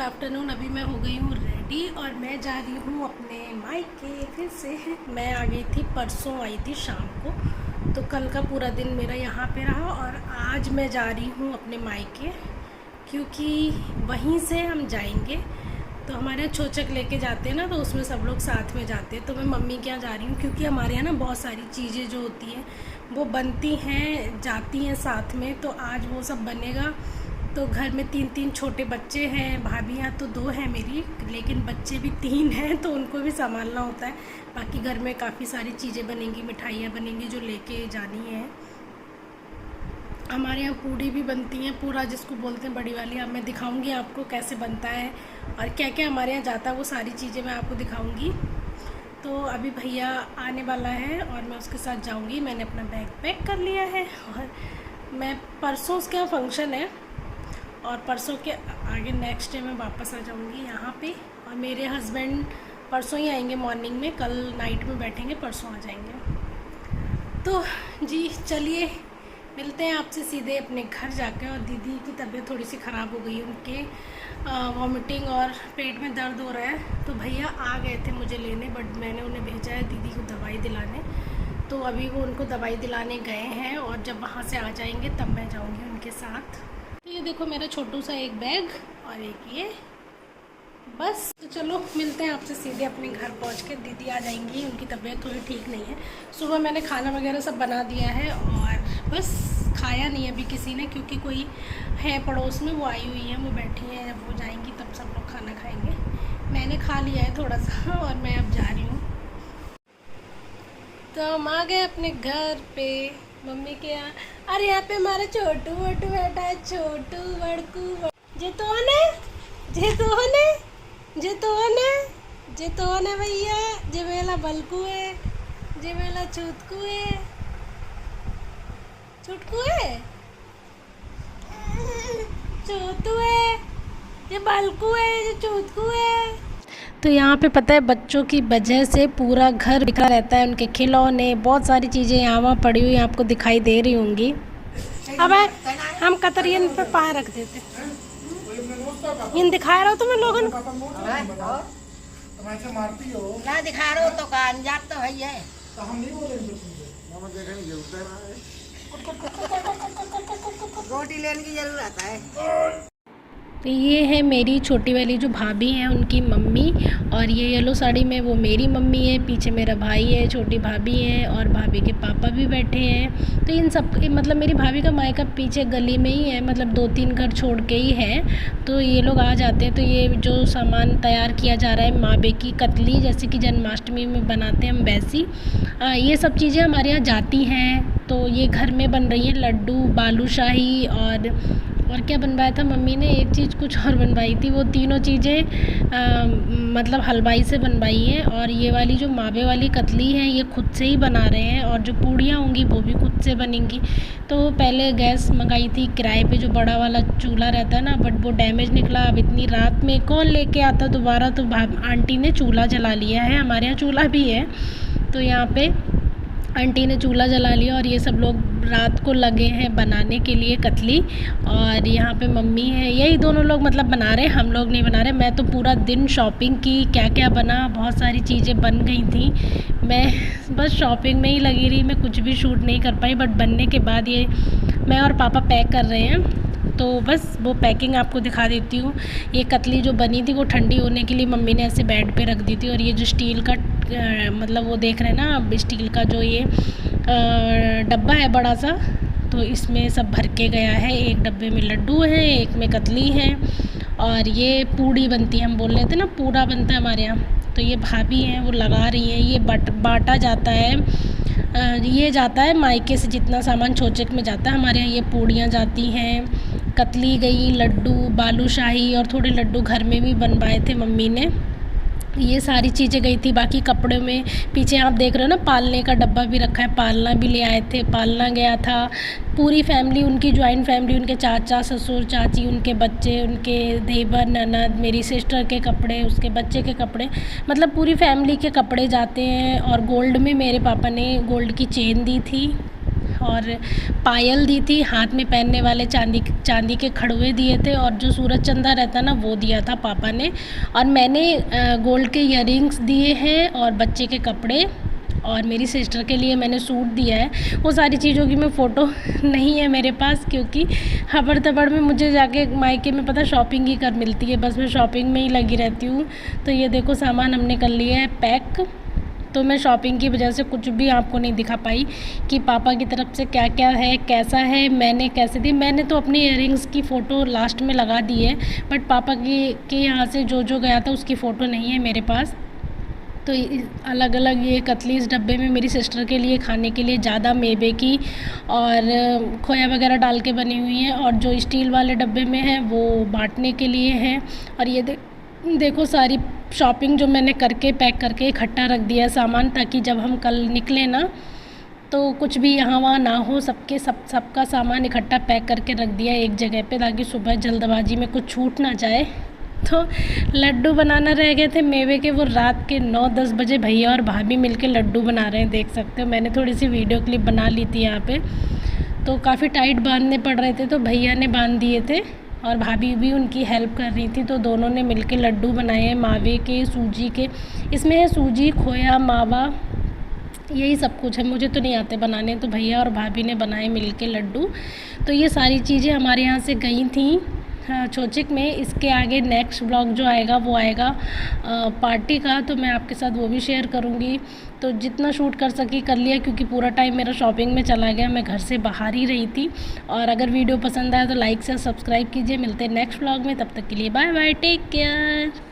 Afternoon. अभी मैं हो गई हूँ रेडी और मैं जा रही हूँ अपने मायके फिर से। मैं आ गई थी, परसों आई थी शाम को, तो कल का पूरा दिन मेरा यहाँ पे रहा और आज मैं जा रही हूँ अपने मायके, क्योंकि वहीं से हम जाएंगे। तो हमारे यहाँ छोचक लेके जाते हैं ना, तो उसमें सब लोग साथ में जाते हैं। तो मैं मम्मी के यहाँ जा रही हूँ क्योंकि हमारे यहाँ ना बहुत सारी चीज़ें जो होती हैं वो बनती हैं जाती हैं साथ में, तो आज वो सब बनेगा। तो घर में 3 छोटे बच्चे हैं, भाभियाँ तो 2 हैं मेरी, लेकिन बच्चे भी 3 हैं, तो उनको भी संभालना होता है। बाकी घर में काफ़ी सारी चीज़ें बनेंगी, मिठाइयाँ बनेंगी जो लेके जानी है। हमारे यहाँ पूड़ी भी बनती हैं, पूरा जिसको बोलते हैं बड़ी वाली। अब मैं दिखाऊंगी आपको कैसे बनता है और क्या क्या हमारे यहाँ जाता है, वो सारी चीज़ें मैं आपको दिखाऊंगी। तो अभी भैया आने वाला है और मैं उसके साथ जाऊंगी। मैंने अपना बैग पैक कर लिया है और मैं परसों उसके यहाँ फंक्शन है और परसों के आगे नेक्स्ट डे मैं वापस आ जाऊंगी यहाँ पे। और मेरे हस्बैंड परसों ही आएंगे मॉर्निंग में, कल नाइट में बैठेंगे, परसों आ जाएंगे। तो जी चलिए मिलते हैं आपसे सीधे अपने घर जाकर। और दीदी की तबीयत थोड़ी सी ख़राब हो गई है, उनके वॉमिटिंग और पेट में दर्द हो रहा है। तो भैया आ गए थे मुझे लेने, बट मैंने उन्हें भेजा है दीदी को दवाई दिलाने। तो अभी वो उनको दवाई दिलाने गए हैं और जब वहाँ से आ जाएंगे तब मैं जाऊँगी उनके साथ। तो ये देखो मेरा छोटू सा एक बैग और एक ये, बस। तो चलो मिलते हैं आपसे सीधे अपने घर पहुंच के। दीदी आ जाएंगी, उनकी तबीयत थोड़ी ठीक नहीं है। सुबह मैंने खाना वगैरह सब बना दिया है और बस खाया नहीं अभी किसी ने, क्योंकि कोई है पड़ोस में, वो आई हुई है, वो बैठी है। जब वो जाएंगी तब सब लोग खाना खाएंगे। मैंने खा लिया है थोड़ा सा और मैं अब जा रही हूँ। तो हम आ गए अपने घर पे मम्मी के यहाँ। अरे यहाँ पे हमारा छोटू मोटू बैठा है, छोटू बड़कू जितोन है, जितोन है, जितोन है, जितोन है भैया। जे मेला बलकू है, जे मेला छुटकू है, छुटकू है, छोटू है, ये बलकू है, ये छुटकू है। तो यहाँ पे पता है बच्चों की वजह से पूरा घर बिखरा रहता है, उनके खिलौने, बहुत सारी चीज़ें यहाँ वहाँ पड़ी हुई आपको दिखाई दे रही होंगी। अब हम कतरियन पे पाए रख देते, इन दिखा रहा हो तुम्हें लोगों ने ना दिखा रहे हो तो का अंजात तो है तो हम नहीं बोलेंगे रोटी लेने की जरूरत है। तो ये है मेरी छोटी वाली जो भाभी हैं, उनकी मम्मी। और ये येलो साड़ी में वो मेरी मम्मी है, पीछे मेरा भाई है, छोटी भाभी है और भाभी के पापा भी बैठे हैं। तो इन सब मतलब मेरी भाभी का मायका पीछे गली में ही है, मतलब 2-3 घर छोड़ के ही है। तो ये लोग आ जाते हैं। तो ये जो सामान तैयार किया जा रहा है, मावे की कतली, जैसे कि जन्माष्टमी में बनाते हैं हम वैसी, ये सब चीज़ें हमारे यहाँ जाती हैं। तो ये घर में बन रही है लड्डू, बालूशाही और क्या बनवाया था मम्मी ने, एक चीज़ कुछ और बनवाई थी। वो तीनों चीज़ें मतलब हलवाई से बनवाई हैं। और ये वाली जो मावे वाली कतली है ये खुद से ही बना रहे हैं, और जो पूड़ियाँ होंगी वो भी खुद से बनेंगी। तो पहले गैस मंगाई थी किराए पे, जो बड़ा वाला चूल्हा रहता है ना, बट वो डैमेज निकला। अब इतनी रात में कौन लेके आता दोबारा, तो आंटी ने चूल्हा जला लिया है। हमारे यहाँ चूल्हा भी है, तो यहाँ पे आंटी ने चूल्हा जला लिया और ये सब लोग रात को लगे हैं बनाने के लिए कतली। और यहाँ पे मम्मी है, यही दोनों लोग मतलब बना रहे हैं, हम लोग नहीं बना रहे। मैं तो पूरा दिन शॉपिंग की, क्या क्या बना, बहुत सारी चीज़ें बन गई थी। मैं बस शॉपिंग में ही लगी रही, मैं कुछ भी शूट नहीं कर पाई। बट बनने के बाद ये मैं और पापा पैक कर रहे हैं, तो बस वो पैकिंग आपको दिखा देती हूँ। ये कतली जो बनी थी वो ठंडी होने के लिए मम्मी ने ऐसे बेड पे रख दी थी। और ये जो स्टील का मतलब वो देख रहे हैं ना, अब स्टील का जो ये डब्बा है बड़ा सा, तो इसमें सब भर के गया है। एक डब्बे में लड्डू हैं, एक में कतली है और ये पूड़ी बनती है। हम बोल रहे थे ना पूरा बनता है हमारे यहाँ। तो ये भाभी हैं, वो लगा रही हैं। ये बाटा जाता है, ये जाता है मायके से, जितना सामान छोचक में जाता है हमारे यहाँ ये पूड़ियाँ जाती हैं, कतली गई, लड्डू, बालूशाही और थोड़े लड्डू घर में भी बनवाए थे मम्मी ने। ये सारी चीज़ें गई थी। बाकी कपड़े में पीछे आप देख रहे हो ना, पालने का डब्बा भी रखा है, पालना भी ले आए थे, पालना गया था। पूरी फैमिली, उनकी जॉइंट फैमिली, उनके चाचा ससुर चाची, उनके बच्चे, उनके देवर ननद, मेरी सिस्टर के कपड़े, उसके बच्चे के कपड़े, मतलब पूरी फैमिली के कपड़े जाते हैं। और गोल्ड में मेरे पापा ने गोल्ड की चेन दी थी और पायल दी थी, हाथ में पहनने वाले चांदी के खड़ुए दिए थे और जो सूरज चंदा रहता ना वो दिया था पापा ने। और मैंने गोल्ड के ईयरिंग्स दिए हैं और बच्चे के कपड़े, और मेरी सिस्टर के लिए मैंने सूट दिया है। वो सारी चीज़ों की मैं फ़ोटो नहीं है मेरे पास, क्योंकि हबड़ तबड़ में मुझे जाके मायके में पता शॉपिंग ही कर मिलती है, बस मैं शॉपिंग में ही लगी रहती हूँ। तो ये देखो सामान हमने कर लिया है पैक। तो मैं शॉपिंग की वजह से कुछ भी आपको नहीं दिखा पाई कि पापा की तरफ से क्या क्या है, कैसा है, मैंने कैसे दी। मैंने तो अपनी इयररिंग्स की फ़ोटो लास्ट में लगा दी है, बट पापा के यहाँ से जो गया था उसकी फ़ोटो नहीं है मेरे पास। तो अलग अलग ये कतली इस डब्बे में मेरी सिस्टर के लिए खाने के लिए ज़्यादा मेवे की और खोया वगैरह डाल के बनी हुई हैं, और जो स्टील वाले डब्बे में है वो बांटने के लिए हैं। और ये देखो सारी शॉपिंग जो मैंने करके पैक करके इकट्ठा रख दिया सामान, ताकि जब हम कल निकले ना तो कुछ भी यहाँ वहाँ ना हो, सबका सामान इकट्ठा पैक करके रख दिया एक जगह पे, ताकि सुबह जल्दबाजी में कुछ छूट ना जाए। तो लड्डू बनाना रह गए थे मेवे के, वो रात के 9-10 बजे भैया और भाभी मिलके लड्डू बना रहे हैं, देख सकते हो। मैंने थोड़ी सी वीडियो क्लिप बना ली थी यहाँ पे। तो काफ़ी टाइट बांधने पड़ रहे थे तो भैया ने बांध दिए थे और भाभी भी उनकी हेल्प कर रही थी। तो दोनों ने मिलके लड्डू बनाए हैं मावे के, सूजी के। इसमें है सूजी, खोया, मावा, यही सब कुछ है। मुझे तो नहीं आते बनाने, तो भैया और भाभी ने बनाए मिलके लड्डू। तो ये सारी चीज़ें हमारे यहाँ से गई थी छोचिक में। इसके आगे नेक्स्ट ब्लॉग जो आएगा वो आएगा पार्टी का, तो मैं आपके साथ वो भी शेयर करूँगी। तो जितना शूट कर सकी कर लिया, क्योंकि पूरा टाइम मेरा शॉपिंग में चला गया, मैं घर से बाहर ही रही थी। और अगर वीडियो पसंद आया तो लाइक से सब्सक्राइब कीजिए। मिलते हैं नेक्स्ट ब्लॉग में, तब तक के लिए बाय बाय, टेक केयर।